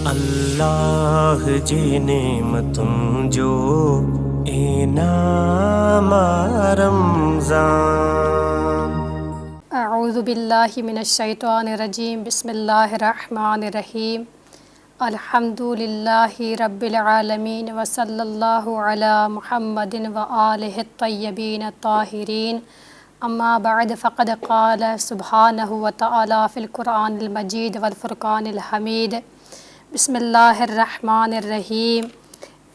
अल्लाह जी नेमतुं जो इनाम रमज़ान। अऊज़ु बिल्लाहि मिनश्शैतानिर्रजीम। बिस्मिल्लाहिर्रहमानिर्रहीम। अल्हम्दुलिल्लाहि रब्बिल आलमीन व सल्लल्लाहु अला मुहम्मदिन व आलिहि तय्यबीन ताहिरीन। अम्मा बअद फ़क़द क़ाल सुब्हानहु व तआला फ़िल क़ुरआनिल मजीद वल फ़ुरक़ानिल हमीद। बिस्मिल्लाहिर्रहमानिर्रहीम।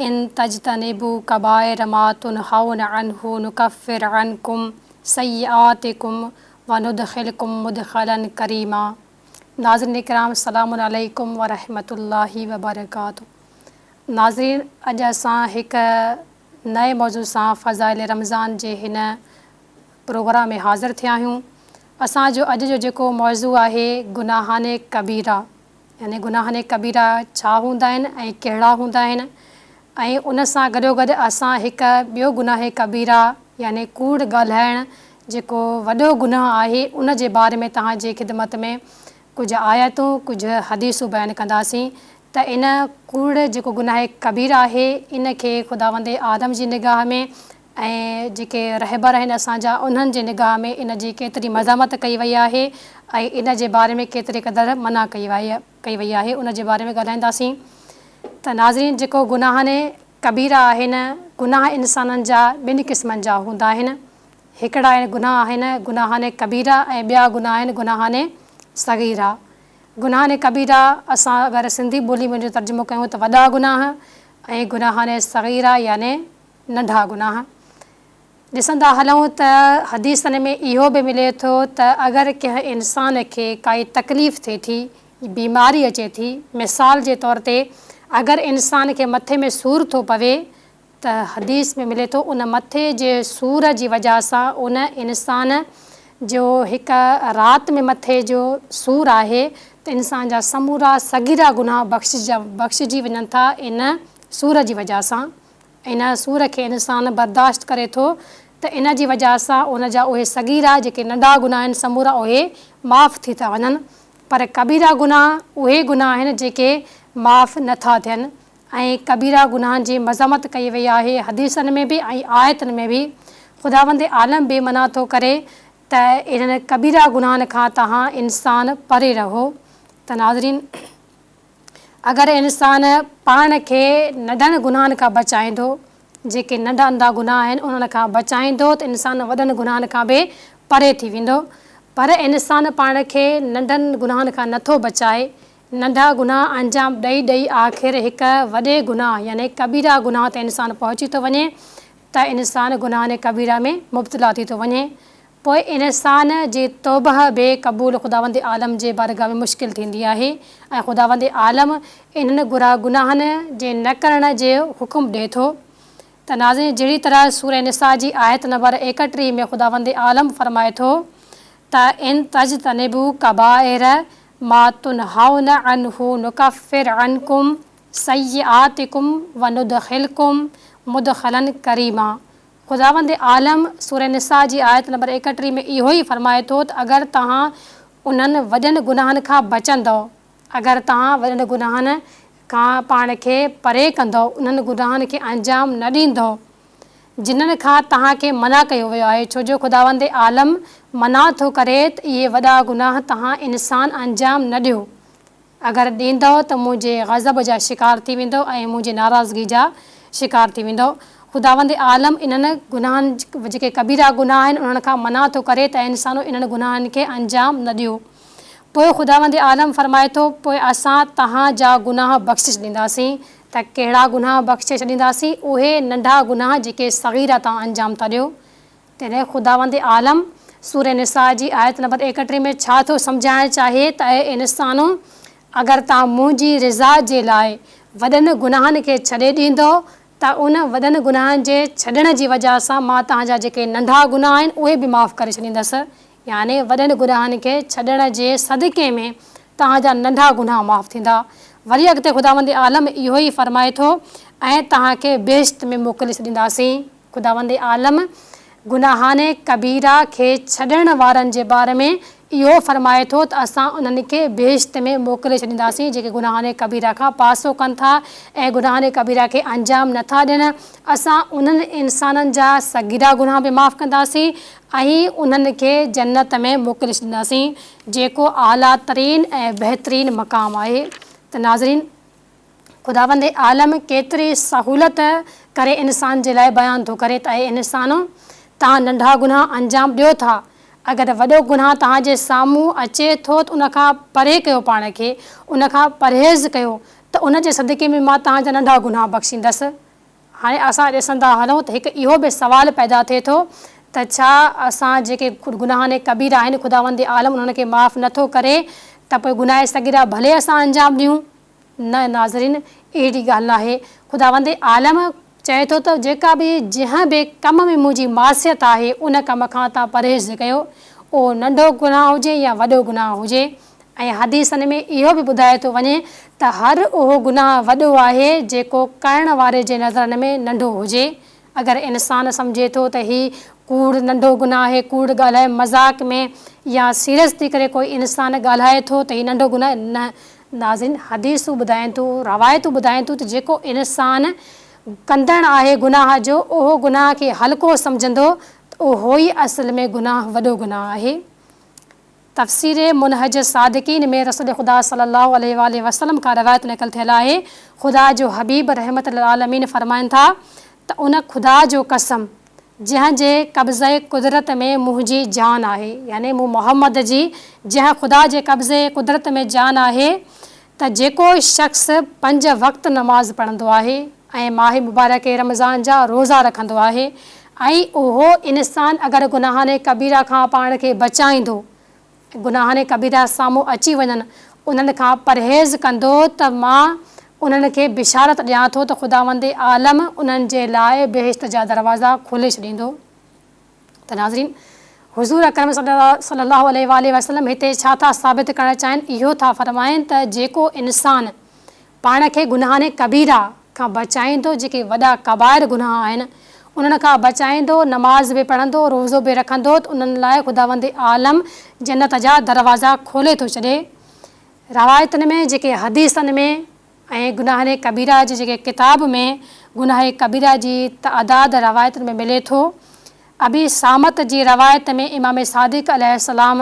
इन तज्तनिबू कबाइर मा तुनहौन अन्हु नुकफ़्फ़िर अन्कुम सय्यातिकुम व नुदखिलकुम मुदखलन करीमा। नाज़रीन इकराम, सलामुन अलैकुम व रहमतुल्लाहि व बरकातुहू। नाज़रीन, अॼु असां हिकु नए मौज़ू सां फ़ज़ाइल रमज़ान जे हिन प्रोग्राम में हाज़िर थिया आहियूं। असांजो अॼु जो जेको मौज़ू आहे गुनाहाने कबीरा, यानी गुनाहाने कबीरा छा हूंदा आहिनि ऐं कहिड़ा हूंदा आहिनि, ऐं उन सां गॾोगॾु असां हिकु ॿियो गुनाहे कबीरा यानी कूड़ ॻाल्हाइणु जेको वॾो गुनाह आहे उन जे बारे में तव्हांजे ख़िदमत में कुझु आयतूं कुझु हदीसूं बयानु कंदासीं। त इन कूड़ जेको गुनाहे कबीरा आहे इन खे ख़ुदावंदे आदम जी निगाह में ऐं जेके रहबर आहिनि असांजा उन्हनि जे निगाह में इन जी केतिरी मज़ामत कई वई आहे ऐं इन जे बारे में केतिरे क़दुरु मना कई वई आहे, उन जे बारे में ॻाल्हाईंदासीं। त नाज़रीन, जेको गुनाहाने कबीरा आहिनि, गुनाह इंसाननि जा ॿिनि क़िस्मनि जा हूंदा आहिनि। हिकिड़ा आहिनि गुनाह आहिनि गुनाहाने कबीरा ऐं ॿिया गुनाह आहिनि गुनाहाने सग़ीरा। गुनाहाने कबीरा असां अगरि सिंधी ॿोली में जो तर्जुमो कयूं त वॾा गुनाह, ऐं गुनाहाने सग़ीरा याने नंढा गुनाह। ॾिसंदा हलूं त हदीसनि में इहो बि मिले थो त अगरि कंहिं इंसान खे काई तकलीफ़ थिए थी, बीमारी अचे थी, मिसाल जे तौर ते अगरि इंसान खे मथे में सूरु थो पवे त हदीस में मिले थो उन मथे जे सूर जी वजह सां उन इंसान जो हिकु राति में मथे जो सूरु आहे त इंसान जा समूरा सग़ीरा गुनाह बख़्शिजी वञनि था इन सूर जी वजह सां। इन सूर खे इंसान बर्दाश्त करे थो त इन जी वजह सां उन जा उहे सग़ीरा जेके नंढा गुनाह आहिनि समूरा उहे माफ़ थी था वञनि। पर कबीरा गुनाह उहे गुनाह आहिनि जेके माफ़ नथा थियनि, ऐं कबीरा गुनाहनि जी मज़ामत कई वई आहे हदीसनि में बि ऐं आयतनि में बि। ख़ुदावंदे आलम बि मना थो करे त इन्हनि कबीरा गुनाहनि खां तव्हां इंसान परे रहो। त नाज़रीन, अगरि इंसान पाण खे नंढनि गुनाहनि खां बचाईंदो, जेके नंढा नंढा गुनाह आहिनि उन्हनि खां बचाईंदो त इंसान वॾनि गुनाहनि खां बि परे थी वेंदो। पर इंसान पाण खे नंढनि गुनाहनि खां नथो बचाए, नंढा गुनाह अंजाम ॾेई आख़िर हिकु वॾे गुनाह यानी कबीरा गुनाह ते इंसानु पहुची थो वञे त इंसानु गुनाहाने कबीरा में मुब्तला थी थो वञे। पोइ इंसान जी तौबह बि क़बूल ख़ुदावंदे आलम जे बारगाह में मुश्किल थींदी आहे ऐं ख़ुदावंदे आलम इन्हनि गुनाहनि जे न करण जो हुकुम ॾिए थो। त नाज़रीन, जहिड़ी तरह सूरह निसा जी आयत नंबर 31 में ख़ुदावंदे आलम फ़रमाए थो त इन तज्तनिबू कबाइर मा तुनहौन अन्हु नुकफ़्फ़िर अन्कुम सय्यातिकुम व नुदखिलकुम मुदखलन करीमा। ख़ुदावंदे आलम सूरह निसा जी आयत नंबर 31 में इहो ई फ़रमाए थो त अगरि तव्हां उन्हनि वॾनि गुनाहनि खां बचंदव, अगरि तव्हां वॾनि गुनाहनि खां पाण खे परे कंदव, उन्हनि गुनाहनि खे अंजाम न ॾींदव जिन्हनि खां तव्हांखे मना कयो वियो आहे। छो जो ख़ुदावंदे आलम मना थो करे त इहे वॾा गुनाह तव्हां इंसान अंजाम न ॾियो। अगरि ॾींदव त मुंहिंजे ग़ज़ब जा शिकार थी वेंदव ऐं मुंहिंजी नाराज़गी जा शिकार थी वेंदव। ख़ुदावंदे आलम इन्हनि गुनाहनि जेके कबीरा गुनाह आहिनि उन्हनि खां मना थो करे त इंसानो इन्हनि गुनाहनि खे अंजाम न ॾियो। पोइ ख़ुदावंदे आलम फ़रमाए थो पोइ असां तव्हांजा गुनाह बख़्शिश ॾींदासीं। त कहिड़ा गुनाह बख़्शिश ॾींदासीं? उहे नंढा गुनाह जेके सग़ीरा तव्हां अंजाम था ॾियो। तॾहिं ख़ुदावंदे आलम सूरह निसा जी आयत नंबर 31 में छा थो सम्झाइणु चाहे त इंसानो, अगरि तव्हां मुंहिंजी रिज़ा जे लाइ वॾनि गुनाहनि खे छॾे ॾींदो त उन वॾनि गुनाहनि जे छॾण जी वजह सां मां तव्हांजा जेके नंढा गुनाह आहिनि उहे बि माफ़ु करे छॾींदसि। यानी वॾनि गुनाहनि खे छॾण जे सदक़े में तव्हांजा नंढा गुनाह माफ़ु थींदा। वरी अॻिते ख़ुदावंदे आलम इहो ई फ़रमाए थो ऐं तव्हांखे बेश्त में मोकिले छॾींदासीं। ख़ुदावंदे आलम गुनाहाने कबीरा खे छॾण वारनि जे बारे में इहो फरमाए थो त असां उन्हनि खे बेहिश्त में मोकिले छॾींदासीं जेके गुनाहने कबीरा खां पासो कनि था ऐं गुनाहने कबीरा खे अंजाम नथा ॾियनि। असां उन्हनि इंसाननि जा सगीरा गुनाह बि माफ़ु कंदासीं ऐं उन्हनि खे जन्नत में मोकिले छॾींदासीं जेको आला तरीन ऐं बहितरीन मक़ाम आहे। त नाज़रीन, ख़ुदावंद आलम केतिरी सहूलत करे इंसान जे लाइ बयानु थो करे त इंसानो तव्हां नंढा गुनाह अंजाम ॾियो था, अगरि वॾो गुनाह तव्हांजे साम्हूं अचे थो त उनखां परे कयो, पाण खे उनखां परहेज़ कयो त उन जे सदके में मां तव्हांजा नंढा गुनाह बख़्शींदसि। हाणे असां ॾिसंदा हलूं त हिकु इहो बि सुवालु पैदा थिए थो त छा असां जेके गुनाहने कबीरा आहिनि ख़ुदावंद आलम उन्हनि खे माफ़ु नथो करे त पोइ गुनाह सगीरा भले असां अंजाम ॾियूं? न नाज़रीन, अहिड़ी ॻाल्हि न आहे। ख़ुदावंद आलम चए थो त जेका बि जंहिं बि कम में मुंहिंजी मासियत आहे उन कम खां तव्हां परहेज़ कयो, उहो नंढो गुनाह हुजे या वॾो गुनाह हुजे। ऐं हदीसनि में इहो बि ॿुधाए थो वञे त हर उहो गुनाह वॾो आहे जेको करण वारे जे नज़रनि में नंढो हुजे। अगरि इंसानु सम्झे थो त हीउ कूड़ नंढो गुनाह आहे, कूड़ ॻाल्हाए मज़ाक में या सीरियस थी करे कोई इंसानु ॻाल्हाए थो त हीउ नंढो गुनाह न। नाज़रीन, हदीसूं ॿुधाइनि थियूं, रवायतूं ॿुधाइनि थियूं त जेको इंसानु कंदड़ आहे गुनाह जो, उहो गुनाह खे हल्को सम्झंदो त उहो ई असल में गुनाह वॾो गुनाह आहे। तफ़सीर मुनहज सादिकीन में रसूल ख़ुदा सल्लल्लाहु अलैहि वसल्लम खां रवायत नक़ल थियल आहे। ख़ुदा जो हबीब रहमत लिल आलमीन फरमाइनि था त उन ख़ुदा जो कसम जंहिंजे कब्ज़े कुदरत में मुंहिंजी जान आहे, यानी मूं मोहम्मद जी जंहिं ख़ुदा जे कब्ज़े कुदरत में जान आहे, त जेको शख़्स 5 वक़्त नमाज़ पढ़ंदो आहे ऐं माह मुबारक रमज़ान जा रोज़ा रखंदो आहे ऐं उहो इंसान अगरि गुनाहने कबीरा खां पाण खे बचाईंदो, गुनाहने कबीरा साम्हूं अची वञनि, उन्हनि खां परहेज़ कंदो त मां उन्हनि खे बिशारत ॾियां थो त ख़ुदावंद आलम उन्हनि जे लाइ बेहिश्त जा दरवाज़ा खोले छॾींदो। त नाज़रीन, हुज़ूर अकरम सल्लल्लाहु अलैहि वसल्लम हिते छा था साबित करणु चाहिनि? इहो था फरमाइनि त जेको इंसानु पाण खे गुनाहने कबीरा खां बचाईंदो, जेके वॾा कबाइर गुनाह आहिनि उन्हनि खां बचाईंदो, नमाज़ बि पढ़ंदो, रोज़ो बि रखंदो, त उन्हनि लाइ ख़ुदावंद आलम जन्नत जा दरवाज़ा खोले थो छॾे। रवायतुनि में जेके हदीसनि में ऐं गुनाहने कबीरा जी जेके किताब में गुनाह कबीरा जी तइदाद रवायतुनि में मिले थो। अबी सामत जी रवायत में इमाम सादिक अलैहिस्सलाम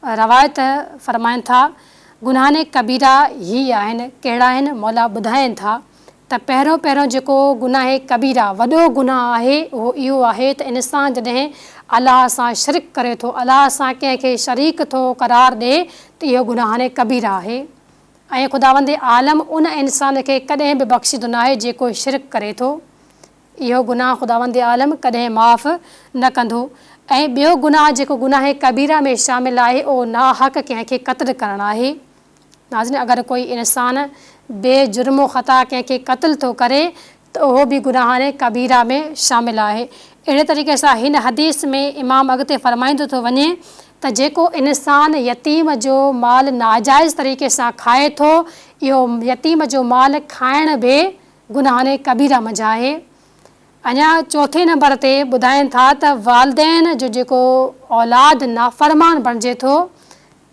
रवायत फरमाइनि था, गुनाहने कबीरा ही आहिनि। कहिड़ा आहिनि? मौला ॿुधाइनि था त पहिरियों जेको गुनाह कबीरा वॾो गुनाह आहे उहो इहो आहे त इंसान जॾहिं अलाह सां शिरक करे थो, अलाह सां कंहिंखे शरीक थो करार ॾिए, त इहो गुनाहने कबीरा आहे। ऐं ख़ुदावंद आलम उन इंसान खे कॾहिं बि बख़्शींदो न आहे जेको शिरक करे थो। इहो गुनाह ख़ुदावंद आलम कॾहिं माफ़ु न कंदो। ऐं ॿियो गुनाह जेको गुनाह कबीरा में शामिलु आहे उहो नाहक़ कंहिंखे क़त्ल करणु आहे। नाज़रीन, अगरि कोई इंसानु बेजुर्मो ख़ता कंहिंखे क़त्ल थो करे त उहो बि गुनाहने कबीरा में शामिलु आहे। अहिड़े तरीक़े सां हिन हदीस में इमाम अॻिते फरमाईंदो थो वञे त जेको इंसान यतीम जो माल नाजाइज़ तरीक़े सां खाए थो, इहो यतीम जो माल खाइण बि गुनाहने कबीरा मंझि आहे। अञा चौथे नंबर ते ॿुधाइनि था त वालदेन जो जेको औलाद नाफ़रमान बणिजे थो,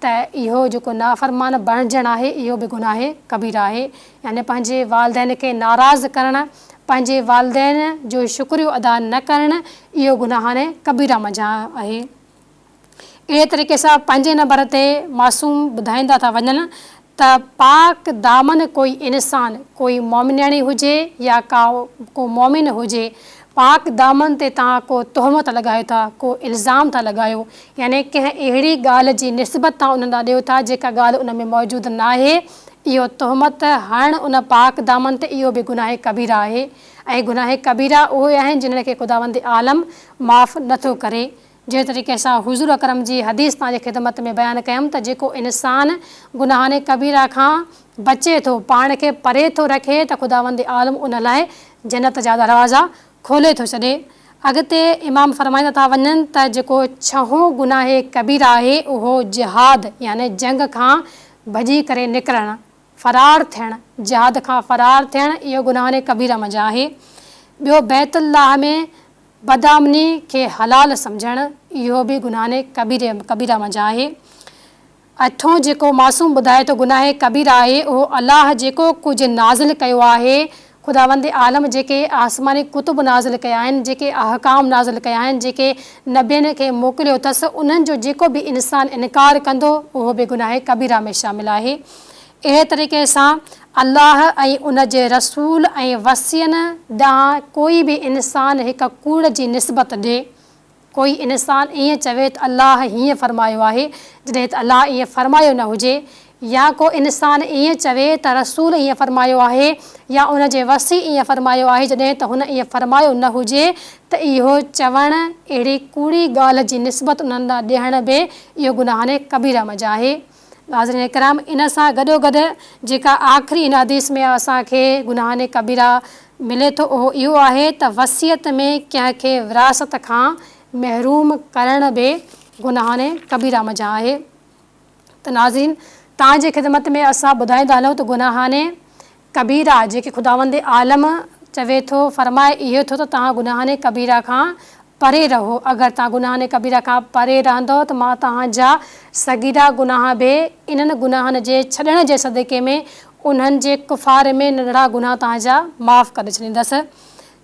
त इहो जेको नाफ़रमान बणिजणु आहे इहो बि गुनाह कबीरा आहे। यानी पंहिंजे वालदेन खे नाराज़ करणु, पंहिंजे वालदेन जो शुक्रियो अदा न करणु, इहो गुनाहने कबीरा मंझि आहे। अहिड़े तरीक़े सां 5 नंबर ते मासूम ॿुधाईंदा था वञनि त पाक दामन कोई इंसान, कोई मोमिनणी हुजे या को मोमिन हुजे, पाक दामन ते तव्हां को तोहमत लॻायो था, को इल्ज़ाम था लॻायो, यानी कंहिं अहिड़ी ॻाल्हि जी निस्बत तव्हां उन ॾांहुं ॾियो था जेका ॻाल्हि उन में मौजूदु न आहे, इहो तोहमत हणणु उन पाक दामन ते इहो बि गुनाह कबीरा आहे। ऐं गुनाह कबीरा उहे आहिनि जिन्हनि खे ख़ुदावंद आलम माफ़ु नथो करे। जंहिं तरीक़े सां हुज़ूर अकरम जी हदीस तव्हांजे ख़िदमत में बयानु कयमि त जेको इंसानु गुनाहने कबीरा खां बचे थो, पाण खे परे थो रखे, त ख़ुदावंद आलम उन लाइ जन्नत जा दरवाज़ा खोले थो छॾे। अॻिते इमाम फरमाईंदा था वञनि त जेको 6हों गुनाह कबीरा आहे उहो जिहाद यानी जंग खां भॼी करे निकिरणु, फ़रार थियणु, जिहाद खां फ़रार थियणु, इहो गुनाहने कबीरा मंझि आहे। ॿियो बैतुल्लाह में बदामनी खे हलाल सम्झणु, इहो बि गुनाहने कबीरा मंझि आहे। अठों जेको मासूम ॿुधाए थो गुनाह कबीरा आहे उहो अलाह जेको कुझु नाज़िल कयो आहे, ख़ुदावंद आलम जेके आसमानी कुतुब नाज़िल कया आहिनि, जेके अहकाम नाज़िल कया आहिनि, जेके नबियनि खे मोकिलियो अथसि, उन्हनि जो जेको बि इंसानु इनकार कंदो उहो बि गुनाह कबीरा में शामिल आहे। अहिड़े तरीक़े सां अलाह ऐं उन जे रसूल ऐं वसियनि ॾांहुं कोई बि इंसानु हिकु कूड़ जी निस्बत ॾिए, कोई इंसानु ईअं चवे त अलाह हीअं फरमायो आहे जॾहिं त अलाह ईअं फरमायो न हुजे, या को इंसानु ईअं चवे त रसूल ईअं फरमायो आहे या उन जे वसी ईअं फरमायो आहे जॾहिं त हुन ईअं फरमायो न हुजे, त इहो चवणु अहिड़ी कूड़ी ॻाल्हि जी निस्बत उन्हनि ॾांहुं ॾियण बि इहो गुनाह कबीरा मंझि आहे। नाज़रीन किराम, इन सां गॾोगॾु जेका आख़िरी इन हदीस में असांखे गुनाह कबीरा मिले थो उहो इहो आहे त वसियत में कंहिंखे विरासत खां महरूम करण बि गुनाह कबीरा मंझि आहे। त नाज़रीन, तव्हांजे ख़िदमत में असां ॿुधाईंदा हलूं त गुनाह कबीरा जेके ख़ुदावंद आलम चवे थो फरमाए इहो थो त तव्हां गुनाह कबीरा खां परे रहो। अगरि तव्हां गुनाह कबीरा खां परे रहंदव त मां तव्हांजा सगीरा गुनाह बि इन्हनि गुनाहनि जे छॾण जे सदक़े में उन्हनि जे कुफ़ार में नंढड़ा गुनाह तव्हांजा माफ़ु करे छॾींदसि।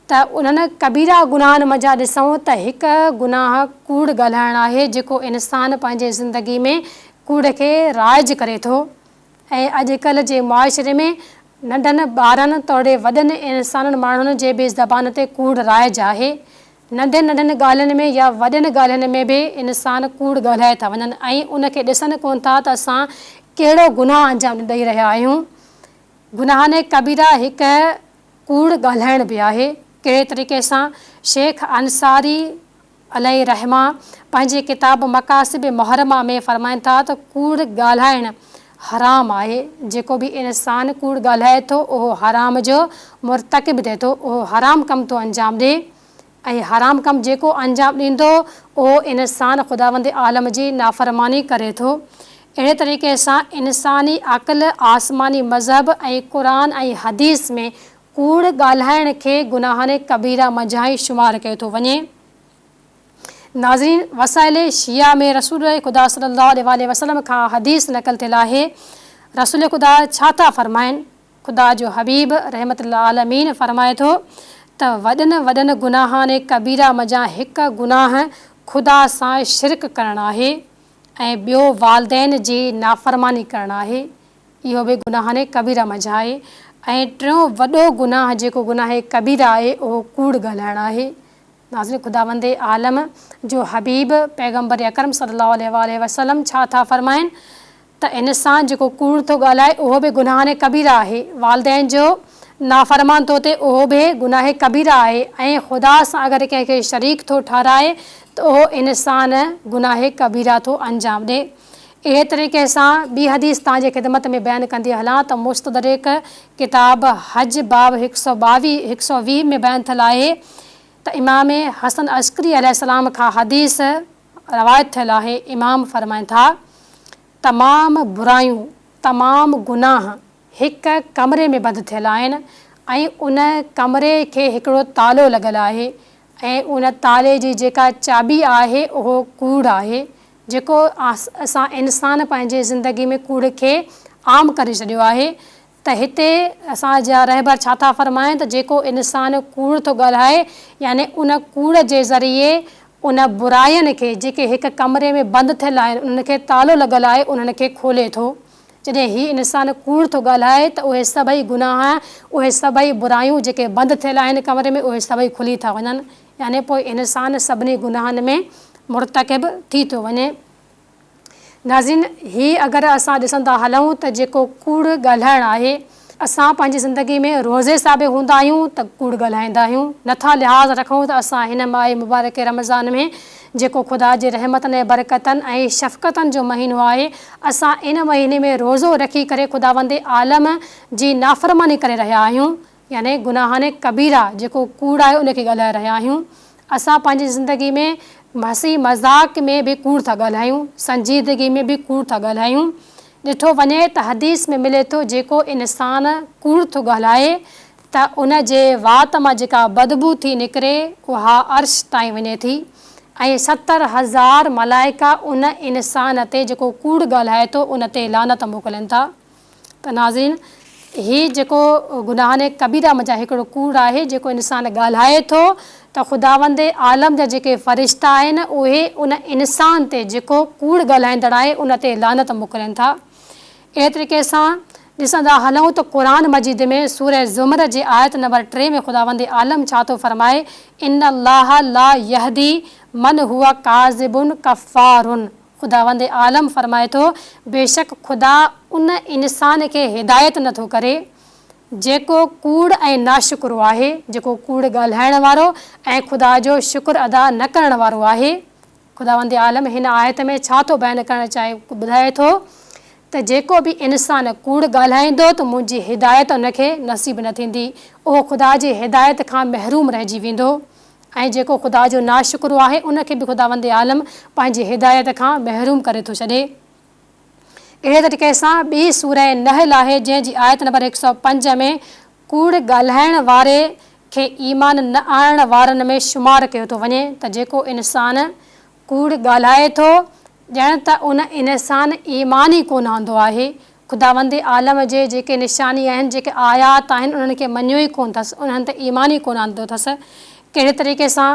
त उन्हनि कबीरा गुनाहनि मंझां ॾिसूं त हिकु गुनाह कूड़ ॻाल्हाइणु आहे जेको इंसानु पंहिंजे ज़िंदगी में कूड़ खे राइज करे थो। ऐं अॼुकल्ह जे मुआशिरे में नंढनि ॿारनि तोड़े वॾनि इंसाननि माण्हुनि जे बि ज़बान ते कूड़ राइज आहे। नंढनि नंढनि ॻाल्हियुनि में या वॾनि ॻाल्हियुनि में बि इंसान कूड़ ॻाल्हाए था वञनि ऐं उनखे ॾिसनि कोन था त असां कहिड़ो गुनाह अंजाम ॾेई रहिया आहियूं। गुनाह कबीरा हिकु कूड़ ॻाल्हाइण बि आहे। कहिड़े तरीक़े सां शेख अंसारी अलैहि रहमा पंहिंजी किताब मकासिब मुहरमा में फ़रमाइनि था त कूड़ ॻाल्हाइणु हराम आहे। जेको बि इंसानु कूड़ ॻाल्हाए थो उहो हराम जो मुर्तकिब थिए थो, उहो हराम कमु थो अंजाम ॾिए ऐं हराम कमु जेको अंजाम ॾींदो उहो इंसानु ख़ुदावंद आलम जी नाफ़रमानी करे थो। अहिड़े तरीक़े सां इंसानी अक़ल आसमानी मज़हब ऐं क़ुरान ऐं हदीस में कूड़ ॻाल्हाइण खे गुनाह कबीरा मंझां ई शुमारु कयो थो वञे। नाज़रीन, वसाइल शिया में रसूल ख़ुदा सल्लल्लाहु अलैहि वसल्लम खां हदीस नक़ल थियल आहे। रसूल ख़ुदा छा था फ़रमाइनि? ख़ुदा जो हबीब रहमतुल्लाह आलमीन फ़रमाए थो त वॾनि वॾनि गुनाह कबीरा मंझां हिकु गुनाह ख़ुदा सां शिरक करणु आहे ऐं ॿियो वालदैन जी नाफ़रमानी करणु आहे। इहो बि गुनाह कबीरा मंझि आहे। ऐं टियों वॾो गुनाह जेको गुनाह कबीरा आहे उहो कूड़ ॻाल्हाइणु आहे। नाज़रीन, ख़ुदावंद आलम जो हबीब पैगम्बर अकरम सल्लल्लाहु अलैहि वसल्लम छा था फ़रमाइनि त इंसानु जेको कूड़ थो ॻाल्हाए उहो बि गुनाह कबीरा आहे। वालदैन जो नाफ़रमान थो थिए उहो बि गुनाह कबीरा आहे। ऐं ख़ुदा सां अगरि कंहिंखे शरीक थो ठाराए त उहो इंसानु गुनाह कबीरा थो अंजाम ॾिए। अहिड़े तरीक़े सां ॿी हदीस तव्हांजे ख़िदमत में बयानु कंदी हलां त मुस्तदरिक किताब हज बाब 120 में बयानु थियल आहे त इमाम हसन अस्करी अलैहिस्सलाम खां हदीस रवायत थियल आहे। इमाम फ़रमाइनि था तमामु बुरायूं तमामु गुनाह हिकु कमरे में बंदि थियल आहिनि ऐं उन कमरे खे हिकिड़ो तालो लॻल आहे ऐं उन ताले जी जेका चाबी आहे उहो कूड़ आहे। जेको असां इंसान पंहिंजे ज़िंदगी में कूड़ खे आम करे छॾियो आहे। त हिते असांजा रहबर छा था फ़रमाइनि त जेको इंसानु कूड़ थो ॻाल्हाए यानी उन कूड़ जे ज़रिए उन बुराइयुनि खे जेके हिकु कमरे में बंदि थियल आहिनि उन्हनि खे तालो लॻल आहे उन्हनि खे खोले थो। जॾहिं हीउ इंसानु कूड़ थो ॻाल्हाए त उहे सभई गुनाह उहे सभई बुरायूं जेके बंदि थियल आहिनि कमरे में उहे सभई खुली था वञनि। यानी पोइ इंसानु सभिनी गुनाहनि में मुर्तकिब थी थो वञे। नाज़रीन, हीअ अगरि असां ॾिसंदा हलूं त जेको कूड़ ॻाल्हाइणु आहे असां पंहिंजी ज़िंदगी में रोज़े सां बि हूंदा आहियूं त कूड़ ॻाल्हाईंदा आहियूं। नथा लिहाज़ रखूं त असां हिन माह मुबारक रमज़ान में जेको ख़ुदा जे रहमतनि ऐं बरकतनि ऐं शफ़क़तनि जो महीनो आहे असां इन महीने में रोज़ो रखी करे ख़ुदावंद आलम जी नाफ़रमानी करे रहिया आहियूं। यानी गुनाह कबीरा जेको कूड़ आहे उनखे ॻाल्हाए रहिया आहियूं। असां पंहिंजी ज़िंदगी में हंसी मज़ाक़ में बि कूड़ था ॻाल्हायूं, संजीदगी में बि कूड़ था ॻाल्हायूं। ॾिठो वञे त हदीस में मिले थो जेको इंसानु कूड़ थो ॻाल्हाए त उन जे वात मां जेका बदबू थी निकिरे उहा अर्श ताईं वञे थी ऐं 70,000 मलाइका उन इंसान ते जेको कूड़ ॻाल्हाए थो उन ते लानत मोकिलनि था। त नाज़रीन, हीउ जेको गुनाह कबीरा मज़ा हिकिड़ो कूड़ आहे जेको इंसान ॻाल्हाए थो त ख़ुदावंद आलम जा जेके फ़रिश्ता आहिनि उहे उन इंसान ते जेको कूड़ ॻाल्हाईंदड़ आहे उन ते लानत मोकिलनि था। अहिड़े तरीक़े सां ॾिसंदा हलूं त क़ुरान मजीद में सूरह ज़ुमर जे आयत नंबर 3 में ख़ुदावंद आलम छा थो फरमाए, इन अल्लाह ला यहदी मन हुआ काज़िबुन कफ़ारुन। ख़ुदावंद आलम फरमाए थो बेशक ख़ुदा उन इंसान खे हिदायत नथो करे जेको कूड़ ऐं नाशुक्र आहे, जेको कूड़ ॻाल्हाइण वारो ऐं ख़ुदा जो शुक्र अदा न करण वारो आहे। ख़ुदावंद आलम हिन आयत में छा थो बयानु करणु चाहे, ॿुधाए थो त जेको बि इंसान कूड़ ॻाल्हाईंदो त मुंहिंजी हिदायत उनखे नसीब न थींदी, उहो ख़ुदा जी हिदायत खां महरूम रहिजी वेंदो। ऐं जेको ख़ुदा जो नाशुक्र आहे उनखे बि ख़ुदावंद आलम पंहिंजी हिदायत खां महरूम करे थो छॾे। अहिड़े तरीक़े सां ॿी सूरह नहल आहे जंहिंजी आयत नंबर 105 में कूड़ ॻाल्हाइण वारे खे ईमान न आणण वारनि में शुमार कयो थो वञे त जेको इंसान कूड़ ॻाल्हाए थो ॼण त उन इंसान ईमान ई कोन आंदो आहे। ख़ुदावंद आलम जे जेके निशानी आहिनि, जेके आयात आहिनि उन्हनि खे मञियो ई कोन अथसि, उन्हनि ते ईमान ई कोन आंदो अथसि। कहिड़े तरीक़े सां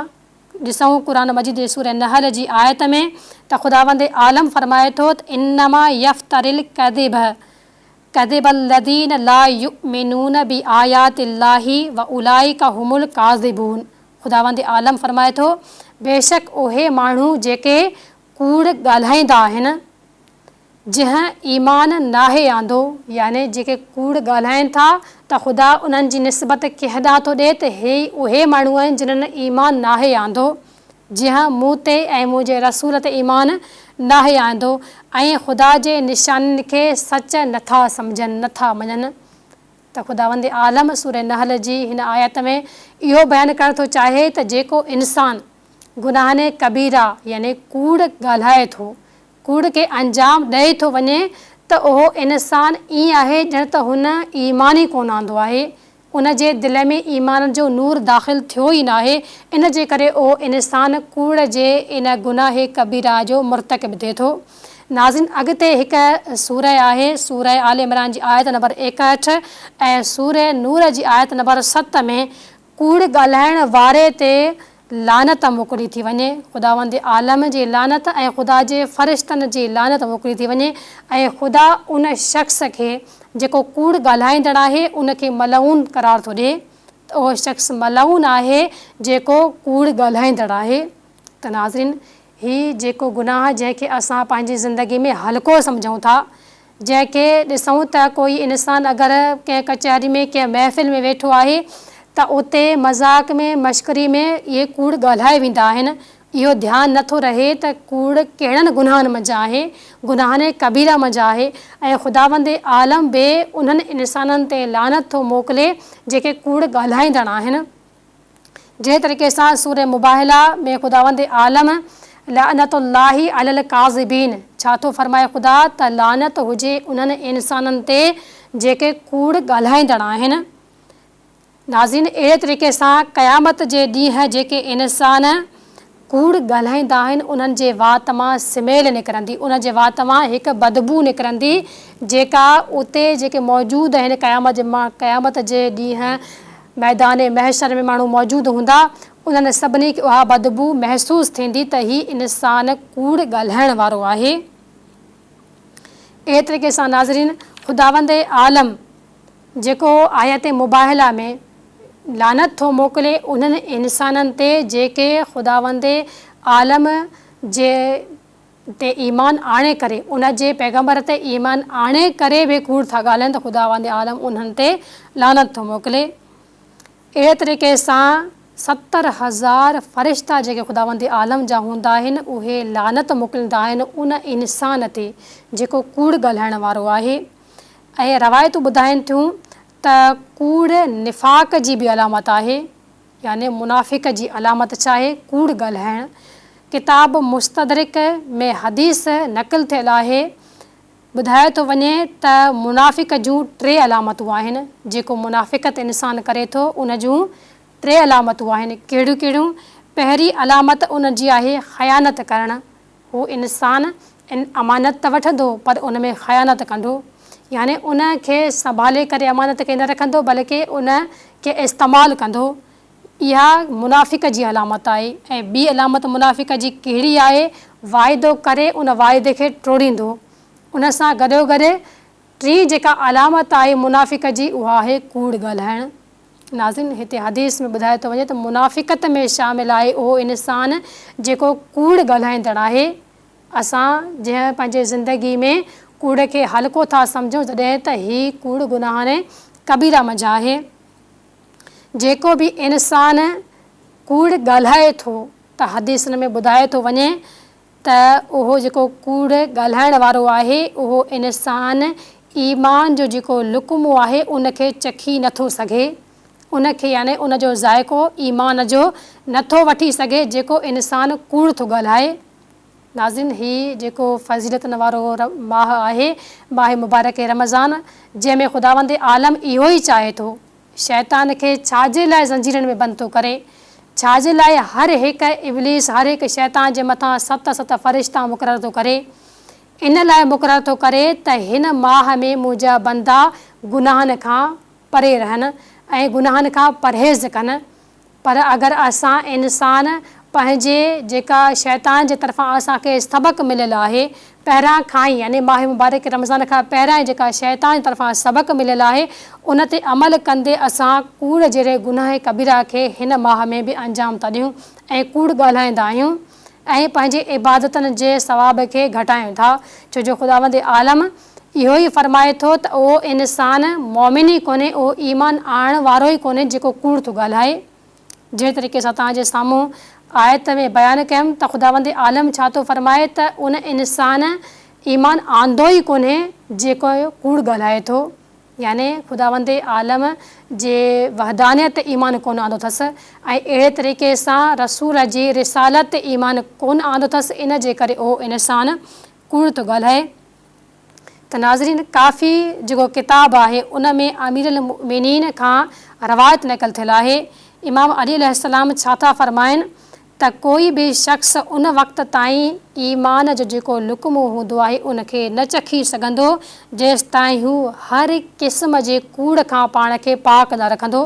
ॾिसूं क़ुरान मजीद सूरह नहल जी आयत में त ख़ुदावंद आलम फरमाए थो त इन्नमा यफ्तरिल कज़िबल्लज़ीन ला युमिनून बि आयातिल्लाहि व उलाइका हुमुल काज़िबून। ख़ुदावंद आलम फरमाए थो बेशक उहे माण्हू जेके कूड़ ॻाल्हाईंदा आहिनि जंहिं ईमान नाहे आंदो, याने जेके कूड़ ॻाल्हाइनि था त ख़ुदा उन्हनि जी निस्बत कंहिं थो ॾिए त हे उहे माण्हू आहिनि जिन्हनि ईमान नाहे आंदो, जंहिं मूं ते ऐं मुंहिंजे रसूल ते ईमान नाहे आंदो ऐं ख़ुदा जे निशाननि खे सच नथा सम्झनि, नथा मञनि। त ख़ुदावंद आलम सूरह नहल जी हिन आयत में इहो बयानु करणु थो चाहे त जेको इंसान गुनाह कबीरा यानी कूड़ ॻाल्हाए थो, कूड़ खे अंजाम ॾेई थो वञे त उहो इंसान ईअं आहे ॼण त हुन ईमान ई कोन आंदो आहे, उन जे दिलि में ईमान जो नूर दाख़िल थियो ई न आहे। इन जे करे उहो इंसान कूड़ जे इन गुनाह कबीरा जो मुर्तकिब थिए थो। नाज़रीन, अॻिते हिकु सूरह आहे सूरह आल इमरान जी आयत नंबर 61 ऐं सूरह नूर जी आयत नंबर 7 में कूड़ ॻाल्हाइण वारे ते लानत मोकिली थी वञे, ख़ुदावंद आलम जी लानत ऐं ख़ुदा जे फ़रिश्तनि जी लानत मोकिली थी वञे ऐं ख़ुदा उन शख़्स खे जेको कूड़ ॻाल्हाईंदड़ आहे उनखे मलऊन करार थो ॾिए त उहो शख़्स मलऊन आहे जेको कूड़ ॻाल्हाईंदड़ आहे। त नाज़रीन, हीउ जेको गुनाह जंहिंखे असां पंहिंजी ज़िंदगी में हल्को सम्झूं था, जंहिंखे ॾिसूं त कोई इंसान अगरि कंहिं कचहरी में कंहिं महफ़िल में वेठो आहे त उते मज़ाक में मश्करी में इहे कूड़ ॻाल्हाए वेंदा आहिनि, इहो ध्यानु नथो रहे त कूड़ कहिड़नि गुनाहनि मंझि आहे, गुनाह कबीरा मंझि आहे ऐं ख़ुदावंद आलम बि उन्हनि इंसाननि ते लानत थो मोकिले जेके कूड़ ॻाल्हाईंदड़ आहिनि। जंहिं तरीक़े सां सूरह मुबाहिला में ख़ुदावंद आलम लानतुल्लाहि अलल काज़िबीन छा थो फरमाए ख़ुदा त लानत हुजे उन्हनि इंसाननि ते जेके कूड़ ॻाल्हाईंदड़ आहिनि। नाज़रीन, अहिड़े तरीक़े सां क़यामत जे ॾींहुं जेके इंसान कूड़ ॻाल्हाईंदा आहिनि उन्हनि जे वात मां स्मेल निकिरंदी, उन जे वात मां हिकु बदबू निकिरंदी जेका उते जेके मौजूदु आहिनि क़यामत जे ॾींहुं मैदान महशर में माण्हू मौजूदु हूंदा, उन्हनि सभिनी खे उहा बदबू महसूसु थींदी त हीउ इंसान कूड़ ॻाल्हाइण वारो आहे। अहिड़े तरीक़े सां नाज़रीन, ख़ुदावंद आलम जेको आयत मुबाहिला में लानत थो मोकिले उन्हनि इंसाननि ते जेके ख़ुदावंद आलम जे ते ईमान आणे करे, उन जे पैगम्बर ते ईमान आणे करे बि कूड़ था ॻाल्हाइनि त ख़ुदावंद आलम उन्हनि ते लानत थो मोकिले। अहिड़े तरीक़े सां 70,000 फ़रिश्ता जेके ख़ुदावंद आलम जा हूंदा आहिनि उहे लानत मोकिलींदा आहिनि उन इंसान ते जेको कूड़ ॻाल्हाइण वारो आहे। ऐं रवायतूं ॿुधाइनि थियूं त कूड़ निफ़ाक़ जी बि अलामत आहे, याने मुनाफ़िक़ जी अलामत छा आहे, कूड़ ॻाल्हाइण। किताब मुस्तदरिक में हदीस नक़ल थियल आहे, ॿुधायो थो वञे त मुनाफ़िक़ जूं 3 अलामतूं आहिनि, जेको मुनाफ़िक़त इंसान करे थो उन जूं 3 अलामतूं आहिनि। कहिड़ियूं कहिड़ियूं? पहिरीं अलामत उन जी आहे ख़यानत करणु। हू इंसानु अमानत त वठंदो पर उन में ख़यानत कंदो, यानी उन खे संभाले करे अमानत खे न रखंदो बल्कि उन खे इस्तेमालु कंदो। इहा मुनाफ़िक़ जी अलामत आहे। ऐं ॿी अलामत मुनाफ़िक़ जी कहिड़ी आहे? वाइदो करे उन वाइदे खे टोड़ींदो। उन सां गॾोगॾु टी जेका अलामत आहे मुनाफ़िक़ जी उहा आहे कूड़ ॻाल्हाइणु। नाज़रीन, हिते हदीस में ॿुधायो थो वञे त मुनाफ़िक़त में शामिल आहे उहो इंसानु जेको कूड़ ॻाल्हाईंदड़ आहे। असां जंहिं पंहिंजे ज़िंदगी में कूड़ खे हल्को था सम्झूं जॾहिं त हीअ कूड़ गुनाह कबीरा मंझि आहे। जेको बि इंसानु कूड़ ॻाल्हाए थो त हदीसनि में ॿुधायो थो वञे त उहो जेको कूड़ ॻाल्हाइण वारो आहे उहो इंसानु ईमान जो जेको लुक़्मो आहे उनखे चखी नथो सघे, उनखे यानी उनजो ज़ाइक़ो ईमान जो नथो वठी सघे जेको इंसानु कूड़ थो ॻाल्हाए। नाज़रीन, हीअ जेको फ़ज़ीलतनि वारो माह आहे, माह मुबारक रमज़ान, जंहिंमें ख़ुदावंद आलम इहो ई चाहे थो शैतान खे छाजे लाइ ज़ंजीरनि में बंदि थो करे, छाजे लाइ हर हिकु इब्लीस हर हिकु शैतान जे मथां 7 फ़रिश्ता मुक़ररु थो करे। इन लाइ मुक़ररु थो करे त हिन माह में मुंहिंजा बंदा गुनाहनि खां परे रहनि ऐं गुनाहनि खां परहेज़ कनि। पर अगरि असां इंसान पंहिंजे जेका शैतान जे तरफ़ां असांखे सबक़ु मिलियलु आहे पहिरियां खां ई, यानी माह मुबारक रमज़ान खां पहिरियां ई जेका शैतान जे तरफ़ां सबक़ु मिलियलु आहे उन ते अमल कंदे असां कूड़ जहिड़े गुनाह कबीरा खे हिन माह में बि अंजाम था ॾियूं ऐं कूड़ ॻाल्हाईंदा आहियूं ऐं पंहिंजे इबादतनि जे सवाब खे घटायूं था। छो जो ख़ुदावंद आलम इहो ई फ़रमाए थो त उहो इंसानु मोमिन ई कोन्हे, उहो ईमान आणण वारो ई कोन्हे जेको कूड़ थो ॻाल्हाए। जहिड़े तरीक़े सां तव्हांजे साम्हूं आयत में बयानु कयमि त ख़ुदावंद आलम छा थो फ़रमाए त उन इंसानु ईमान आंदो ई कोन्हे जेको कूड़ ॻाल्हाए थो, यानी ख़ुदावंद आलम जे वहदानियत ईमान कोन आंदो अथसि ऐं अहिड़े तरीक़े सां रसूल जी रिसालत ईमान कोन आंदो अथसि, इन जे करे उहो इंसानु कूड़ थो ॻाल्हाए। त नाज़रीन, काफ़ी जेको किताबु आहे उन में अमीरुल मोमिनीन खां रवायत नक़ल थियलु आहे। इमाम अली अलैहिस्सलाम छा था फ़रमाइनि त कोई बि शख़्स उन वक़्त ताईं ईमान जो जेको लुक़्मो हूंदो आहे उनखे न चखी सघंदो जेसि ताईं हू हर क़िस्म जे कूड़ खां पाण खे पाक न रखंदो।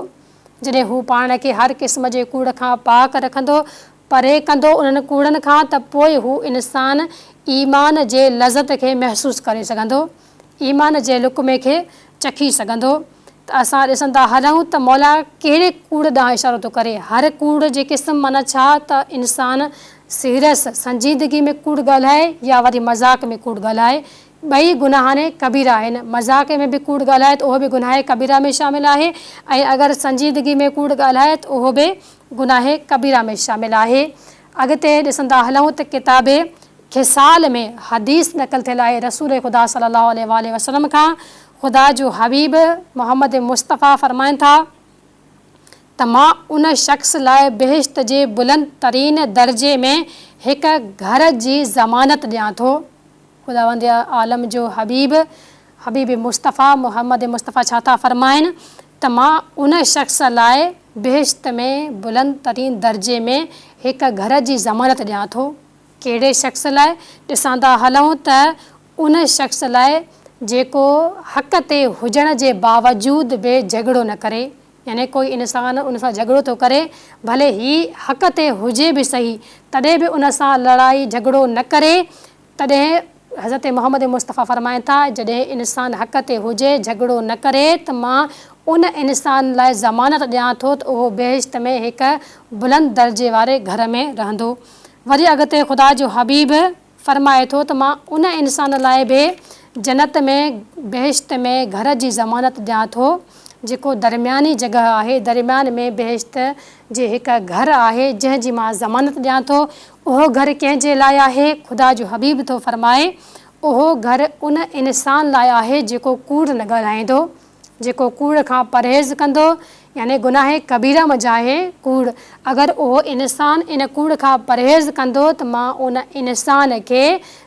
जॾहिं हू पाण खे हर क़िस्म जे कूड़ खां पाक रखंदो, परे कंदो उन्हनि कूड़नि खां, त पोइ हू इंसानु ईमान जे लज़त खे महसूसु करे सघंदो, ईमान जे लुक़्मे खे चखी सघंदो। त असां ॾिसंदा हलूं त मौला कहिड़े कूड़ ॾांहुं इशारो थो करे। हर कूड़ जे क़िस्म माना छा त इंसानु सीरियस संजीदगी में कूड़ ॻाल्हाए या वरी मज़ाक में कूड़ ॻाल्हाए, ॿई गुनाह कबीरा आहिनि। मज़ाक में बि कूड़ ॻाल्हाए त उहो बि गुनाह कबीरा में शामिलु आहे ऐं अगरि संजीदगी में कूड़ ॻाल्हाए त उहो बि गुनाह कबीरा में शामिलु आहे। अॻिते ॾिसंदा हलूं त किताबे खिसाल में हदीस नक़ल थियलु आहे रसूल ख़ुदा सल्लल्लाहु अलैहि वसल्लम खां। ख़ुदा जो हबीब मोहम्मद मुस्तफ़ा फ़रमाइनि था त मां उन शख़्स लाइ बेहिश्त जे बुलंद तरीन दर्जे में हिकु घर जी ज़मानत ॾियां थो। ख़ुदावंद आलम जो हबीब मुस्तफ़ा मोहम्मद मुस्तफ़ा छा था फ़रमाइनि त मां उन शख़्स लाइ बेहिश्त में बुलंद तरीन दर्जे में हिकु घर जी ज़मानत ॾियां थो। कहिड़े शख़्स लाइ? ॾिसंदा हलूं त उन शख़्स लाइ जेको हक़ ते हुजण जे बावजूदि बि झगड़ो न करे, यानी कोई इंसानु उन सां झगड़ो थो करे, भले ही हक़ ते हुजे बि सही तॾहिं बि उन सां लड़ाई झगड़ो न करे, तॾहिं हज़रत मोहम्मद मुस्तफ़ा फ़रमाइनि था जॾहिं इंसानु हक़ ते हुजे झगड़ो न करे त मां उन इंसान लाइ ज़मानत ॾियां थो त उहो बेहिश्त में हिकु बुलंद दर्जे वारे घर में रहंदो। वरी अॻिते ख़ुदा जो हबीब फ़रमाए थो त मां उन इंसान लाइ बि जन्नत में बेहिश्त में घर जी ज़मानत ॾियां थो जेको दरमियानी जॻह आहे, दरमियान में बेहिश्त जे हिकु घर आहे जंहिंजी मां ज़मानत ॾियां थो। उहो घर कंहिंजे लाइ आहे? ख़ुदा जो हबीब थो फ़रमाए उहो घर उन इंसान लाइ आहे जेको कूड़ न ॻाल्हाईंदो, जेको कूड़ खां परहेज़ कंदो, यानी गुनाह कबीरा मंझि आहे कूड़। अगरि उहो इंसानु इन कूड़ खां परहेज़ कंदो त मां उन इंसान खे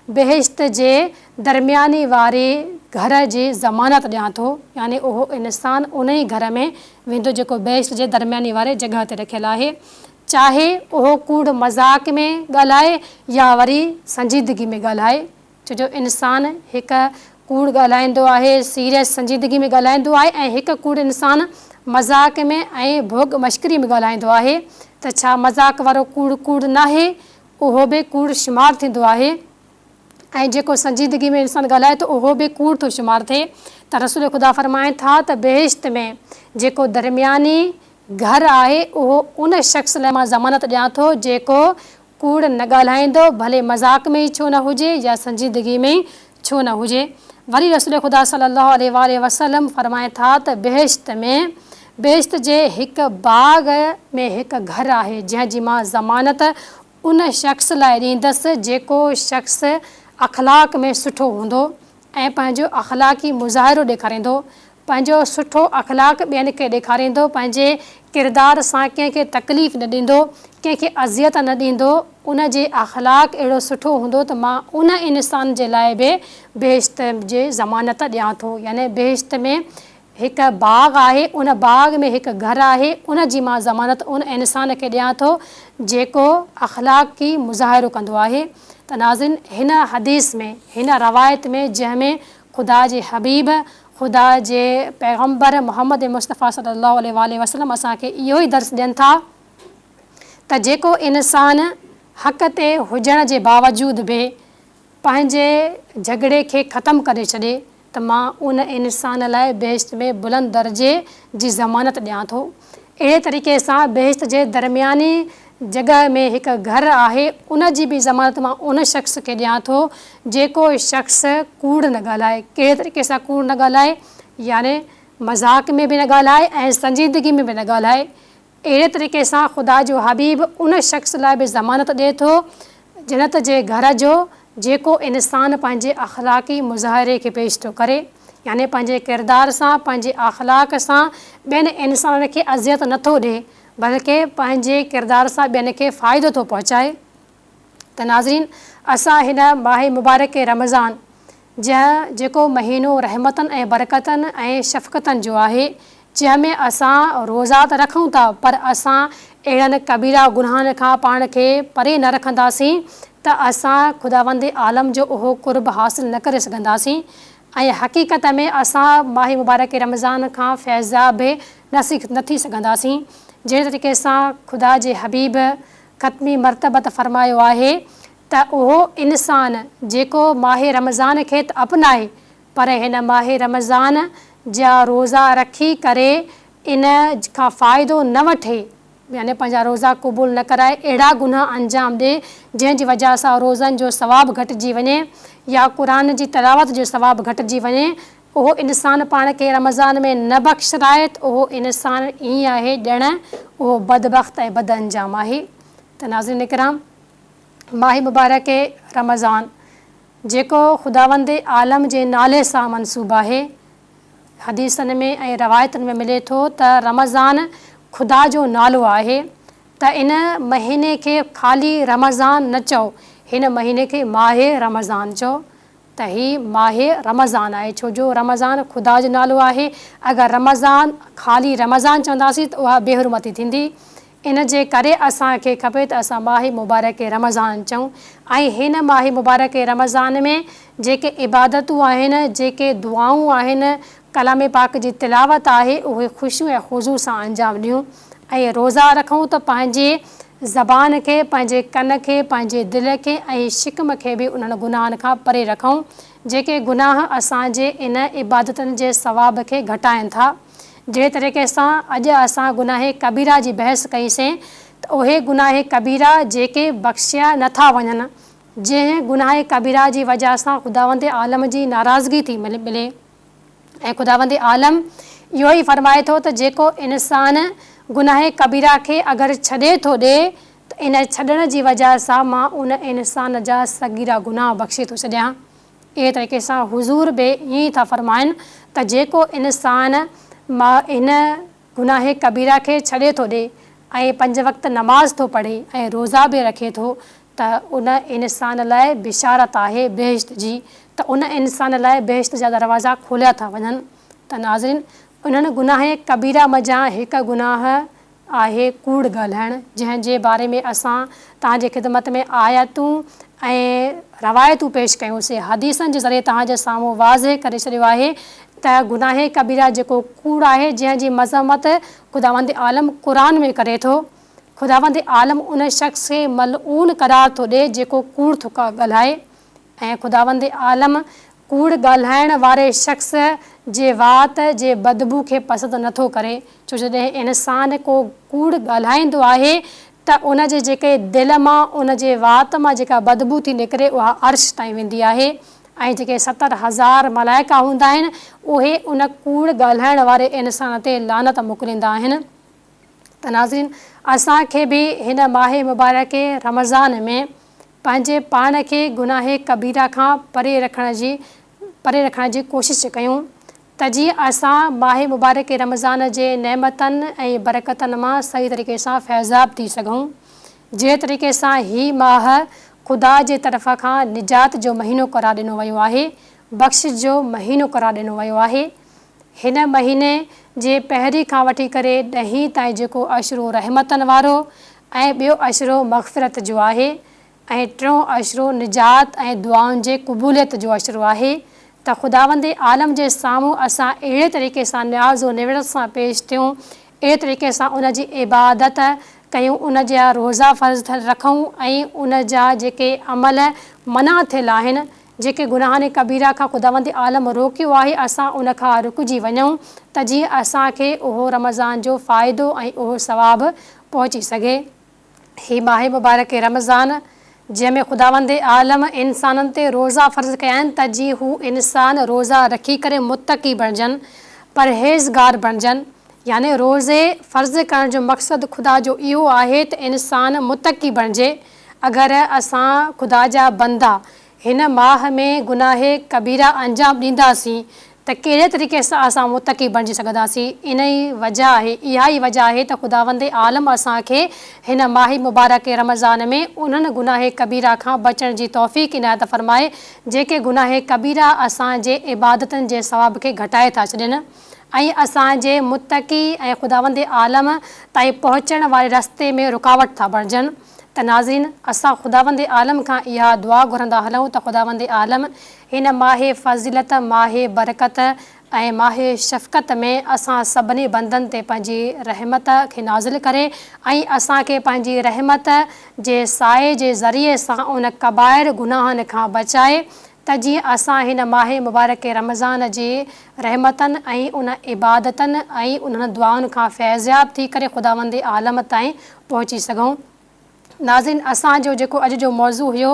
बेहिश्त जे दरमियानी वारे घर जी ज़मानत ॾियां थो, यानी उहो इंसानु उन ई घर में वेंदो जेको बेहिश्त जे दरमियानी वारे जॻह ते रखियलु आहे। चाहे उहो कूड़ मज़ाक में ॻाल्हाए या वरी संजीदगी में ॻाल्हाए। छो जो इंसानु हिकु कूड़ ॻाल्हाईंदो आहे, सीरियस संजीदगी में ॻाल्हाईंदो आहे, ऐं हिकु कूड़ इंसानु मज़ाक में ऐं भोग मश्करी में ॻाल्हाईंदो आहे। त छा मज़ाक वारो कूड़ न आहे, उहो बि कूड़ शुमारु थींदो आहे, ऐं जेको संजीदगी में इंसानु ॻाल्हाए थो उहो बि कूड़ थो शुमारु थिए। त रसूल ख़ुदा फ़रमाइनि था त बेहिश्त में जेको दरमियानी घर आहे उहो उन शख़्स लाइ मां ज़मानत ॾियां थो जेको कूड़ न ॻाल्हाईंदो, भले मज़ाक में ई छो न हुजे या संजीदगी में ई छो न हुजे। वरी रसूल ख़ुदा सल्लल्लाहु अलैहि वसल्लम फ़रमाइनि था त बेहिश्त जे हिकु बाग़ में हिकु घर आहे जंहिंजी मां ज़मानत उन शख़्स लाइ ॾींदसि जेको शख़्स अख़लाक़ में सुठो हूंदो ऐं पंहिंजो अख़लाक़ी मुज़ाहिरो ॾेखारींदो, पंहिंजो सुठो अख़लाक़ ॿियनि खे ॾेखारींदो, पंहिंजे किरदार सां कंहिंखे तकलीफ़ न ॾींदो, कंहिंखे अज़ियत न ॾींदो, उन जे अख़लाक़ अहिड़ो सुठो हूंदो त मां उन इंसान जे लाइ बि बेहिश्त जे ज़मानत ॾियां थो। यानी बेहिश्त में हिकु बाग़ आहे, उन बाग़ में हिकु घरु आहे, उन जी मां ज़मानत उन इंसान खे ॾियां थो जेको अख़लाक़ी मुज़ाहिरो कंदो आहे। त नाज़रीन, हिन हदीस में, हिन रवायत में जंहिंमें ख़ुदा जे हबीब, ख़ुदा जे पैगम्बर मोहम्मद मुस्तफ़ा सल्लल्लाहु अलैहि वसल्लम असांखे इहो ई दर्स ॾियनि था त जेको इंसानु हक़ ते हुजण जे बावजूदि बि पंहिंजे झगड़े खे ख़तमु करे छॾे त मां उन इंसान लाइ बेहिश्त में बुलंद दर्जे जी ज़मानत ॾियां थो। अहिड़े तरीक़े सां बेहिश्त जे दरमियानी जॻह में हिकु घरु आहे, उन जी बि ज़मानत मां उन शख़्स खे ॾियां थो जेको शख़्स कूड़ न ॻाल्हाए। कहिड़े तरीक़े सां कूड़ न ॻाल्हाए, याने मज़ाक में बि न ॻाल्हाए ऐं संजीदगी में बि न ॻाल्हाए। अहिड़े तरीक़े सां ख़ुदा जो हबीब उन शख़्स लाइ बि ज़मानत ॾिए थो जन्नत जे घर जो जेको इंसानु पंहिंजे अख़लाक़ी मुज़ाहिरे खे पेश थो करे, याने पंहिंजे किरदार सां, पंहिंजे अख़लाक़ सां ॿियनि इंसाननि खे अज़ियत नथो ॾिए, बल्कि पंहिंजे किरदार सां ॿियनि खे फ़ाइदो थो पहुचाए। त नाज़रीन, असां हिन माह मुबारक रमज़ान जेको महीनो रहमतनि ऐं बरकतनि ऐं शफ़क़तनि जो आहे, जंहिंमें असां रोज़ा त रखूं था पर असां अहिड़नि कबीरा गुनाहनि खां पाण खे परे न रखंदासीं त असां ख़ुदावंद आलम जो उहो कुर्ब हासिल न करे सघंदासीं, ऐं हक़ीक़त में असां माह मुबारक रमज़ान खां फैज़ाब बि न थी सघंदासीं। जहिड़े तरीक़े सां ख़ुदा जे हबीब ख़तमी मर्तबत फ़रमायो आहे त उहो इंसानु जेको माह रमज़ान खे त अपनाए पर हिन माह रमज़ान जा रोज़ा रखी करे इन खां फ़ाइदो न वठे, यानी पंहिंजा रोज़ा क़बूल न कराए, अहिड़ा गुनाह अंजाम ॾिए जंहिंजी वजह सां रोज़नि जो सवाबु घटिजी वञे या क़ुरान जी तिलावत जो सवाबु घटिजी वञे, उहो इंसानु पाण खे रमज़ान में न बख़्शराए त उहो इंसानु ईअं आहे ॼण उहो बदबख़्त ऐं बद अंजाम आहे। त नाज़रीन इकराम, माह मुबारक रमज़ान जेको ख़ुदावंद आलम जे नाले सां मनसूब आहे, हदीसनि में ऐं रवायतुनि में मिले थो त रमज़ान ख़ुदा जो नालो आहे। त इन महीने खे ख़ाली रमज़ान न चओ, हिन महीने खे माह रमज़ान चओ त ही माह रमज़ान आहे, छो जो रमज़ान ख़ुदा जो नालो आहे। अगरि रमज़ान ख़ाली रमज़ान चवंदासीं त उहा बेहुरमती थींदी, इन जे करे असांखे खपे त असां माह मुबारक रमज़ान चऊं। ऐं हिन माह मुबारक रमज़ान में जेके इबादतूं आहिनि, जेके दुआऊं आहिनि, कलाम पाक जी तिलावत आहे, उहे ख़ुशियूं ऐं ख़ुज़ू सां अंजाम ॾियूं। ऐं रोज़ा रखूं त पंहिंजे ज़बान खे, पंहिंजे कन खे, पंहिंजे दिलि खे ऐं शिकम खे बि उन्हनि गुनाहनि खां परे रखूं जेके गुनाह असांजे इन इबादतनि जे सवाब खे घटाइनि था। जहिड़े तरीक़े सां अॼु असां गुनाह कबीरा जी बहस कईसीं त उहे गुनाह कबीरा जेके बख़्शिया नथा वञनि, जंहिं गुनाह कबीरा जी वजह सां ख़ुदावंद आलम जी नाराज़गी थी मिले, ऐं ख़ुदावंद आलम इहो ई फ़रमाए थो त जेको इंसानु गुनाह कबीरा खे अगरि छॾे थो ॾिए त इन छॾण जी वजह सां मां उन इंसान जा सगीरा गुनाह बख़्शे थो छॾियां। अहिड़े तरीक़े सां हुज़ूर बि ईअं ई था फ़रमाइनि त जेको इंसानु मां इन गुनाह कबीरा खे छॾे थो ॾिए ऐं 5 वक़्त नमाज़ थो पढ़े ऐं रोज़ा बि रखे थो त उन इंसान लाइ बिशारत आहे बेहिश्त जी, त उन इंसान लाइ बेहिश्त जा दरवाज़ा खोलिया था वञनि। त नाज़रीन, उन्हनि गुनाह कबीरा मज़ा हिकु गुनाह आहे कूड़ ॻाल्हाइणु, जंहिंजे बारे में असां तव्हांजे ख़िदमत में आयतूं ऐं रवायतूं पेश कयूंसीं, हदीसनि जे ज़रिए तव्हांजे साम्हूं वाज़े करे छॾियो आहे त गुनाह कबीरा जेको कूड़ आहे जंहिंजी मज़म्मत ख़ुदावंद आलम क़ुरान में करे थो। ख़ुदावंद आलम उन शख़्स खे मलऊन करार थो ॾिए जेको कूड़ थो ॻाल्हाए, ऐं ख़ुदावंद आलम कूड़ ॻाल्हाइण वारे शख़्स जे वात जे बदबू खे पसंदि नथो करे, छो जॾहिं इंसान को कूड़ ॻाल्हाईंदो आहे त उन जे जेके दिलि मां उन जे वात मां जेका बदबू थी निकिरे उहा अर्श ताईं वेंदी आहे, ऐं जेके 70,000 मलाइका हूंदा आहिनि उहे उन कूड़ ॻाल्हाइण वारे इंसान ते लानत मोकिलींदा आहिनि। त नाज़रीन, असांखे बि हिन माह मुबारक रमज़ान में पंहिंजे पाण खे गुनाह कबीरा खां परे रखण जी कोशिशि कयूं त जीअं असां माह मुबारक रमज़ान जे नेमतनि ऐं बरकतनि मां सही तरीक़े सां फैज़ाब थी सघूं। जंहिं तरीक़े सां ही माह ख़ुदा जे तरफ़ खां निजात जो महीनो करार ॾिनो वियो आहे, बख़्शिश जो महीनो करार ॾिनो वियो आहे। हिन महीने जे पहिरीं खां वठी करे 10 ताईं जेको अशरो रहमतनि वारो ऐं ॿियो अशरो मग़फ़िरत जो आहे, ऐं टियों अशरो निजात ऐं दुआउनि जे क़बूलियत जो अशरो आहे। त ख़ुदावंद आलम जे साम्हूं असां अहिड़े तरीक़े सां न्याज़ो निवरत सां पेश थियूं, अहिड़े तरीक़े सां उन जी इबादत कयूं, उन जा रोज़ा फ़र्ज़ रखूं ऐं उन जा जेके अमल मना थियल आहिनि, जेके गुनाहनि कबीरा खां ख़ुदावंद आलम रोकियो आहे, असां उन खां रुकिजी वञूं त जीअं असांखे उहो रमज़ान जो फ़ाइदो ऐं उहो सवाबु पहुची सघे। ही माह मुबारक रमज़ान जंहिंमें ख़ुदावंद आलम इंसाननि ते रोज़ा फ़र्ज़ कया आहिनि त जीअं हू इंसान रोज़ा रखी करे मुतक़ी बणिजनि, परहेज़गार बणिजनि। यानी रोज़े फ़र्ज़ करण जो मक़सदु ख़ुदा जो इहो आहे त इंसान मुतक़ी बणिजे। अगरि असां ख़ुदा जा बंदा हिन माह में गुनाह कबीरा अंजाम ॾींदासीं त कहिड़े तरीक़े सां असां मुतक़ी बणिजी सघंदासीं। इन ई वजह आहे, इहा ई वजह आहे त ख़ुदावंद आलम असांखे हिन माह मुबारक रमज़ान में उन्हनि गुनाह कबीरा खां बचण जी तौफ़ीक़ इनायत फ़रमाए जेके गुनाह कबीरा असांजे इबादतनि जे सवाब खे घटाए था छॾनि ऐं असांजे मुतक़ी ऐं ख़ुदावंद आलम ताईं पहुचण वारे रस्ते में रुकावट था बणिजनि। त नाज़रीन, असां ख़ुदावंद आलम खां इहा दुआ घुरंदा हलूं त ख़ुदावंद आलम हिन माह फ़ज़ीलत, माह बरकत ऐं माह शफ़क़त में असां सभिनी बंदनि ते पंहिंजी रहमत खे नाज़िल करे ऐं असांखे पंहिंजी रहमत जे साए जे ज़रिए सां उन कबाइर गुनाहनि खां बचाए त जीअं असां हिन माह मुबारक रमज़ान जी रहमतनि ऐं उन इबादतनि ऐं उन्हनि दुआउनि खां फैज़याब थी करे ख़ुदावंद आलम ताईं पहुची सघूं। नाज़रीन, असांजो जेको अॼु जो मौज़ू हुयो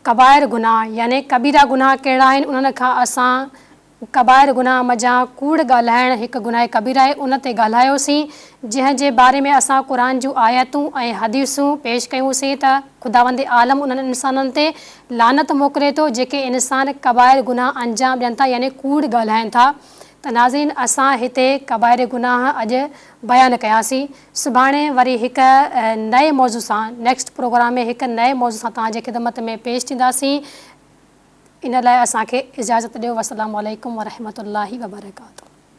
कबाइर गुनाह, यानी कबीरा गुनाह कहिड़ा आहिनि, उन्हनि खां असां कबाइर गुनाह मज़ा कूड़ ॻाल्हाइणु हिकु गुनाह कबीरा आहे, उन ते ॻाल्हायोसीं, जंहिंजे बारे में असां क़ुरान जूं आयतूं ऐं हदीसूं पेश कयूंसीं त ख़ुदावंद आलम उन्हनि इंसाननि ते लानत मोकिले थो जेके इंसान कबाइर गुनाह अंजाम ॾियनि था, यानी कूड़ ॻाल्हाइनि था। त नाज़रीन, असां हिते कबाइर गुनाह अॼु बयानु कयासीं। सुभाणे वरी हिकु नए मौज़ू सां, नेक्स्ट प्रोग्राम में हिकु नए मौज़ू सां तव्हांजे ख़िदमत में पेश थींदासीं। इन लाइ असांखे इजाज़त ॾियो। अस्सलामु अलैकुम वरहमतुल्लाहि वबरकातुहू।